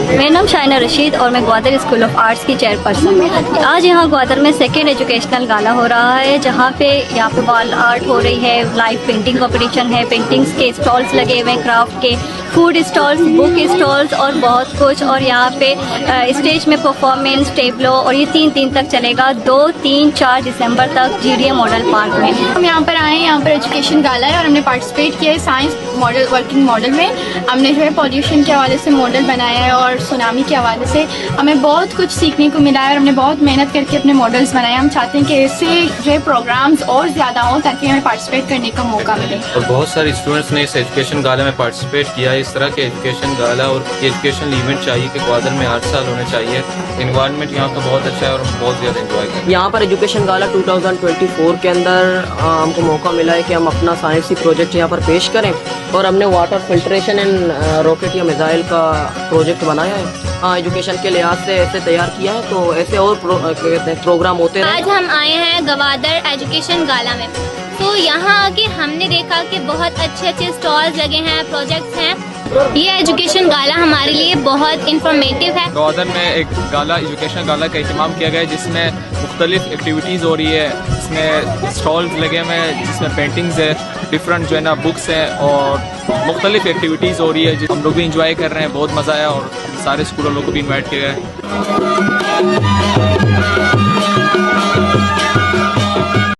मेरा नाम शाइना रशीद और मैं ग्वादर स्कूल ऑफ आर्ट्स की चेयरपर्सन हूँ। आज यहाँ ग्वादर में सेकेंड एजुकेशनल गाला हो रहा है, जहाँ पे यहाँ पे वॉल आर्ट हो रही है, लाइव पेंटिंग कंपटीशन है, पेंटिंग्स के स्टॉल्स लगे हुए हैं, क्राफ्ट के, फूड स्टॉल्स, बुक स्टॉल्स और बहुत कुछ। और यहाँ पे स्टेज में परफॉर्मेंस, टेबलो, और ये 3 दिन तक चलेगा, 2, 3, 4 दिसंबर तक GDA मॉडल पार्क में। हम यहाँ पर आए हैं, यहाँ पर एजुकेशन गाला है और हमने पार्टिसिपेट किया है साइंस मॉडल, वर्किंग मॉडल में। हमने जो है पॉल्यूशन के हवाले से मॉडल बनाया है और सुनामी के हवाले से हमें बहुत कुछ सीखने को मिला है और हमने बहुत मेहनत करके अपने मॉडल्स बनाए। हम चाहते हैं कि ऐसे जो है प्रोग्राम्स और ज़्यादा हों ताकि हमें पार्टिसिपेट करने का मौका मिले। और बहुत सारे स्टूडेंट्स ने इस एजुकेशन गाला में पार्टिसिपेट किया है। इस तरह के एजुकेशन गाला और एजुकेशन इवेंट चाहिए कि ग्वादर में हर साल होने चाहिए। इन्वायरमेंट यहाँ का बहुत अच्छा है और हम बहुत ज़्यादा इंजॉय करें। यहाँ पर एजुकेशन गाला 2024 के अंदर हमको मौका मिला है कि हम अपना साइंसी प्रोजेक्ट यहाँ पर पेश करें और हमने वाटर फिल्ट्रेशन एंड रॉकेट या मिसाइल का प्रोजेक्ट बनाया है। हाँ, एजुकेशन के लिहाज से ऐसे तैयार किया है, तो ऐसे और प्रोग्राम होते हैं। आज हम आए हैं ग्वादर एजुकेशन गाला में, तो यहाँ आके हमने देखा कि बहुत अच्छे अच्छे स्टॉल्स लगे हैं, प्रोजेक्ट्स हैं। ये एजुकेशन गाला हमारे लिए बहुत इंफॉर्मेटिव है। ग्वादर में एक गाला, एजुकेशन गाला का इत्माम किया गया है जिसमें मुख्तलिफ एक्टिविटीज़ हो रही है। इसमें स्टॉल्स लगे हुए हैं जिसमें पेंटिंग्स है, डिफरेंट जो है ना बुक्स हैं और मुख्तलिफ एक्टिविटीज़ हो रही है जिस हम लोग भी इंजॉय कर रहे हैं। बहुत मज़ा आया और सारे स्कूलों लोग को भी इन्वाइट किया गया है।